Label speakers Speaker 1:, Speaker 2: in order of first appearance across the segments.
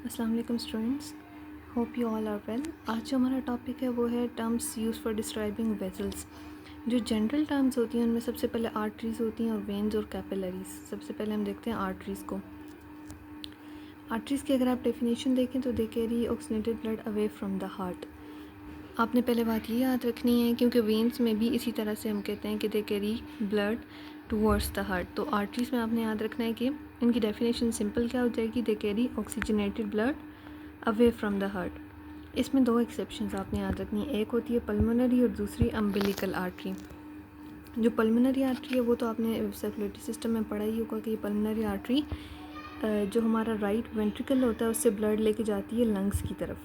Speaker 1: अस्सलाम वालेकुम students, hope you all are well. आज जो हमारा टॉपिक है वो है terms use for describing vessels. जो जनरल टर्म्स होती हैं उनमें सबसे पहले आर्टरीज़ होती हैं और वेन्स और कैपिलरीज। सबसे पहले हम देखते हैं आर्टरीज़ को। आर्टरीज़ की अगर आप डेफिनेशन देखें तो they carry oxygenated blood away from the heart. आपने पहले बात ये याद रखनी है क्योंकि वेन्स में भी इसी तरह से हम कहते हैं कि they carry blood towards the heart. तो आर्टरीज़ में आपने याद रखना है कि इनकी डेफिनेशन सिंपल क्या हो जाएगी, they carry oxygenated blood away from the heart. इसमें दो एक्सेप्शंस आपने याद रखनी है, एक होती है पल्मोनरी और दूसरी अम्बिलिकल आर्टरी। जो पल्मोनरी आर्टरी है वो तो आपने सर्कुलेटरी सिस्टम में पढ़ा ही होगा कि ये पल्मोनरी आर्टरी जो हमारा राइट वेंट्रिकल होता है उससे ब्लड लेके जाती है लंग्स की तरफ,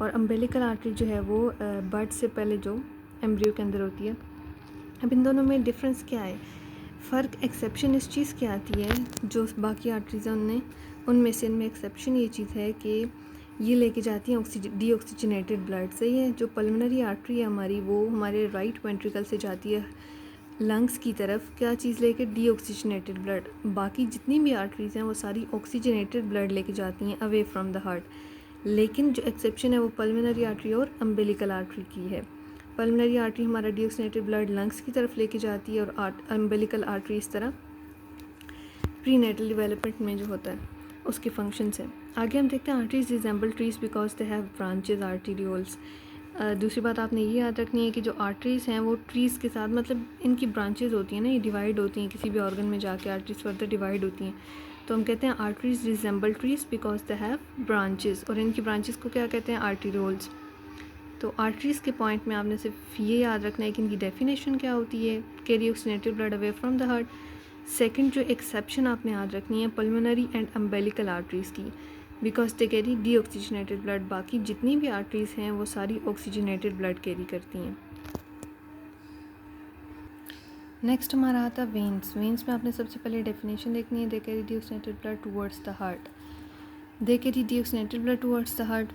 Speaker 1: और अम्बिलिकल आर्टरी जो है वो बर्थ से पहले जो एम्ब्रियो के अंदर होती है। अब इन दोनों में डिफरेंस क्या है, फ़र्क एक्सेप्शन इस चीज़ की आती है, जो बाकी आर्टरीज़ उनमें से इनमें एक्सेप्शन ये चीज़ है कि ये लेके जाती हैं डीऑक्सीजनेटेड ब्लड से। ये जो पल्मोनरी आर्टरी है हमारी वो हमारे राइट वेंट्रिकल से जाती है लंग्स की तरफ, क्या चीज़ लेके, डीऑक्सीजनेटेड ब्लड। बाकी जितनी भी आर्टरीज़ हैं वो सारी ऑक्सीजनेटेड ब्लड लेके जाती हैं अवे फ्रॉम द हार्ट। लेकिन जो एक्सेप्शन है वो पल्मोनरी आर्टरी और अम्बिलिकल आर्टरी की है। पल्मोनरी आर्टरी हमारा डीऑक्सीजनेटेड ब्लड लंग्स की तरफ लेके जाती है और अम्बिलिकल आर्टरी इस तरह प्रीनेटल डेवलपमेंट में जो होता है उसके फंक्शंस हैं। आगे हम देखते हैं arteries resemble trees because they have branches arterioles. दूसरी बात आपने ये याद रखनी है कि जो आर्टरीज़ हैं वो ट्रीज़ के साथ, मतलब इनकी ब्रांचेज होती हैं ना, ये डिवाइड होती हैं किसी भी ऑर्गन में जाके, आर्टरीज फर्दर डिवाइड होती हैं। तो हम कहते हैं arteries resemble trees because they have branches, और इनकी ब्रांचेस को क्या कहते हैं, आर्टीरियोल्स। तो आर्टरीज़ के पॉइंट में आपने सिर्फ ये याद रखना है कि इनकी डेफिनेशन क्या होती है, carry oxygenated blood away from the heart. Second जो एक्सेप्शन आपने याद रखनी है पल्मोनरी एंड अम्बिलिकल आर्टरीज़ की, because they carry deoxygenated blood. बाकी जितनी भी आर्टरीज़ हैं वो सारी ऑक्सीजनेटेड ब्लड कैरी करती हैं। नेक्स्ट हमारा आता है वेन्स। वेन्स में आपने सबसे पहले डेफिनेशन देखनी है, they carry deoxygenated blood towards the heart. They carry deoxygenated blood towards the heart.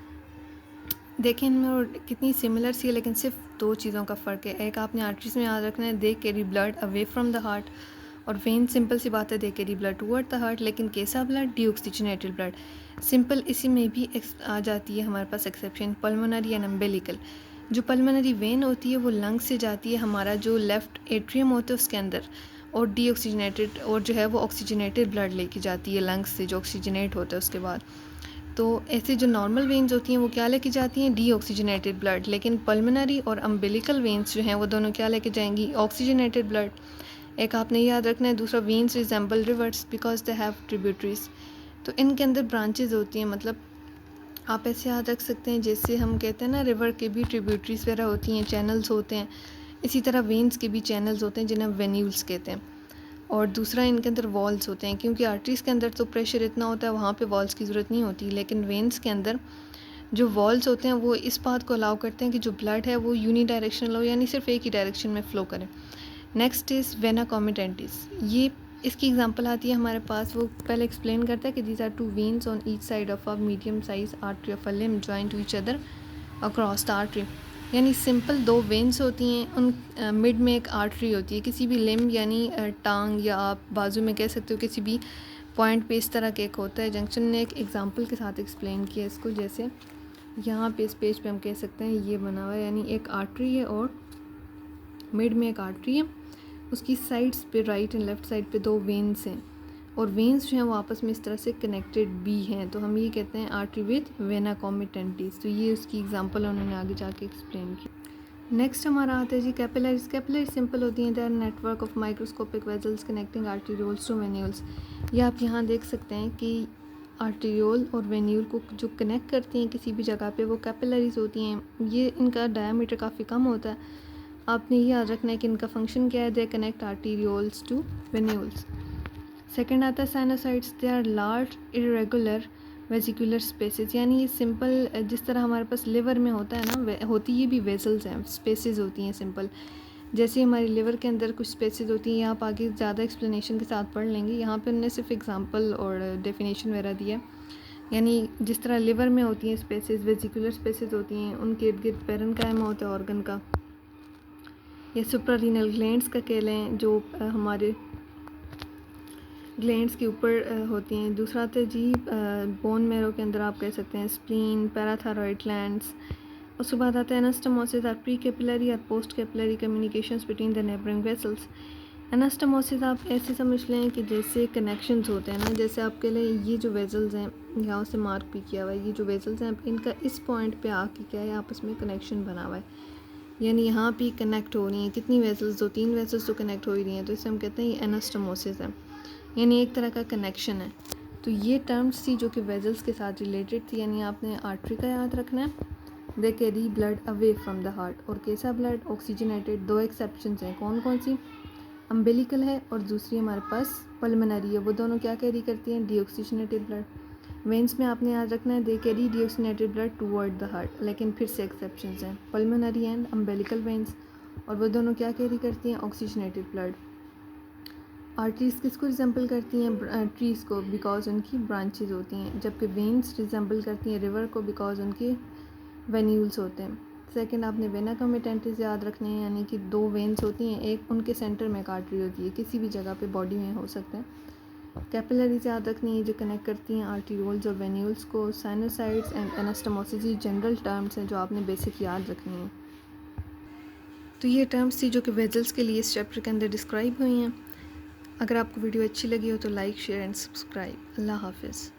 Speaker 1: देखें इनमें और कितनी सिमिलर सी है, लेकिन सिर्फ दो चीज़ों का फ़र्क है। एक आपने आर्टरीज़ में याद रखना है, they carry blood away from the heart, और वेन सिंपल सी बात है, they carry blood toward the heart, लेकिन कैसा ब्लड, डीऑक्सीजनेटेड ब्लड। सिंपल इसी में भी आ जाती है हमारे पास एक्सेप्शन, पल्मोनरी एंड अम्बिलिकल। जो पल्मोनरी वेन होती है वो लंग्स से जाती है हमारा जो लेफ़्ट एट्रियम होता है उसके अंदर, और डीऑक्सीजनेटेड, और जो है वो ऑक्सीजनेटेड ब्लड लेके जाती है लंग्स से जो ऑक्सीजनेट होता है उसके बाद। तो ऐसे जो नॉर्मल वेन्स होती हैं वो क्या लेके जाती हैं, डीऑक्सीजनेटेड ब्लड, लेकिन पल्मोनरी और अम्बिलिकल वेन्स जो हैं वो दोनों क्या लेके जाएंगी, ऑक्सीजनेटेड ब्लड। एक आपने याद रखना है। दूसरा, veins resemble reverse because they have tributaries. तो इनके अंदर ब्रांचेज होती हैं, मतलब आप ऐसे याद रख सकते हैं जैसे हम कहते हैं ना रिवर के भी ट्रिब्यूटरीज वगैरह होती हैं, चैनल्स होते हैं, इसी तरह वेन्स के भी चैनल्स होते हैं जिन्हें वेन्यूल्स कहते हैं। और दूसरा, इनके अंदर वॉल्स होते हैं, क्योंकि आर्टरीज़ के अंदर तो प्रेशर इतना होता है वहाँ पे वॉल्स की ज़रूरत नहीं होती, लेकिन वेन्स के अंदर जो वॉल्स होते हैं वो इस बात को अलाउ करते हैं कि जो ब्लड है वो यूनी डायरेक्शनल हो, यानी सिर्फ एक ही डायरेक्शन में फ़्लो करे। Next is vena comitantes. ये इसकी एग्जांपल आती है हमारे पास, वो पहले एक्सप्लेन करता है कि these are two veins on each side of a medium size artery of a limb joint to each other across the artery. यानी सिंपल दो वेन्स होती हैं, उन मिड में एक आर्टरी होती है, किसी भी लिम्ब यानी टांग या आप बाजू में कह सकते हो, किसी भी पॉइंट पे इस तरह के एक होता है। जंक्शन ने एक एग्जांपल के साथ एक्सप्लेन किया इसको, जैसे यहाँ पे इस पेज पे हम कह सकते हैं ये बना हुआ है, यानी एक आर्टरी है और मिड में एक आर्टरी है, उसकी साइड्स पे राइट एंड लेफ़्ट साइड पे दो वेन्स हैं, और वेन्स जो हैं वो आपस में इस तरह से कनेक्टेड भी हैं, तो हम ये कहते हैं आर्टरी विद वेना कॉमिटेंटिस। तो ये उसकी एग्जांपल उन्होंने आगे जाके एक्सप्लेन की। नेक्स्ट हमारा आता है जी कैपिलरीज। कैपिलरीज सिंपल होती हैं, they are network of microscopic vessels connecting arterioles to venules. ये आप यहाँ देख सकते हैं कि आर्टीरियोल और वेन्यूल को जो कनेक्ट करती हैं किसी भी जगह पे वो कैपिलरीज होती हैं। ये इनका डायमीटर काफ़ी कम होता है। आपने ये याद रखना है कि इनका फंक्शन क्या है, they connect arterioles to venules. Second आता है sinusoids. They are large irregular vesicular spaces, यानी ये सिंपल जिस तरह हमारे पास लिवर में होता है ना, होती ये भी वेसल्स हैं, स्पेसेस होती हैं सिंपल। जैसे हमारी लिवर के अंदर कुछ स्पेसेस होती हैं, आप आगे ज़्यादा एक्सप्लेनेशन के साथ पढ़ लेंगे, यहाँ पे उन्होंने सिर्फ एग्जांपल और डेफिनेशन वगैरह दिया है। यानी जिस तरह लिवर में होती हैं स्पेसेस, वेसिकुलर स्पेसेस होती हैं, उनके इर्द गिर्द पैरेन्काइमा होता है ऑर्गन का, या सुप्रारीनल ग्लैंड्स का कह लें, जो हमारे ग्लैंड्स के ऊपर होती हैं। दूसरा आता है जी बोन मैरो के अंदर आप कह सकते हैं स्प्लीन, पैराथायरॉइड ग्लैंड्स। उसके बाद आता है एनास्टोमोसिस आर प्री कैपिलरी और post capillary communications between the neighbouring vessels. Anastomosis आप ऐसे समझ लें कि जैसे कनेक्शंस होते हैं ना, जैसे आपके लिए ये जो वेसल्स हैं यहाँ से मार्क भी किया हुआ है, ये जो वेसल्स हैं इनका इस पॉइंट पे आके क्या है आपस में कनेक्शन बना हुआ है, यानी यहाँ पे कनेक्ट हो रही हैं। कितनी वेसल्स, 2-3 वेसल्स तो कनेक्ट हो ही रही हैं, तो इसे हम कहते हैं ये एनास्टोमोसिस है, यानी एक तरह का कनेक्शन है। तो ये टर्म्स थी जो कि वेसल्स के साथ रिलेटेड थी, यानी आपने आर्टरी का याद रखना है। They carry blood away from the heart. और कैसा ब्लड? ऑक्सीजनेटेड। 2 एक्सेप्शंस हैं, कौन कौन सी? अम्बिलिकल है और दूसरी हमारे पास पल्मोनरी है। वो दोनों क्या कैरी करती हैं? Deoxygenated blood. वेंस में आपने याद रखना है they carry deoxygenated blood toward the heart, लेकिन फिर से एक्सेप्शंस हैं, पल्मोनरी एंड अम्बिलिकल वेंस, और वो दोनों क्या कैरी करती हैं? Oxygenated blood. आर्टरीज किसको रिजेंबल करती हैं? ट्रीज़ को, बिकॉज उनकी ब्रांचेज होती हैं, जबकि वेंस रिजेंबल करती हैं रिवर को, बिकॉज उनके वेन्यूल्स होते हैं। सेकंड आपने वेना कमिटेंटिस याद रखने हैं, यानी कि 2 वेंस होती हैं, एक उनके सेंटर में एक आर्टरी होती है, किसी भी जगह पे बॉडी में हो सकते हैं। कैपिलरीज याद रखनी है जो कनेक्ट करती हैं आर्टीरियोल्स और वेन्यूल्स को। साइनोसाइड्स एंड एनास्टोमोसिस जनरल टर्म्स हैं जो आपने बेसिक याद रखनी है। तो ये टर्म्स थी जो कि वेजल्स के लिए इस चैप्टर के अंदर डिस्क्राइब हुई हैं। अगर आपको वीडियो अच्छी लगी हो तो लाइक, शेयर एंड सब्सक्राइब। अल्लाह हाफिज़।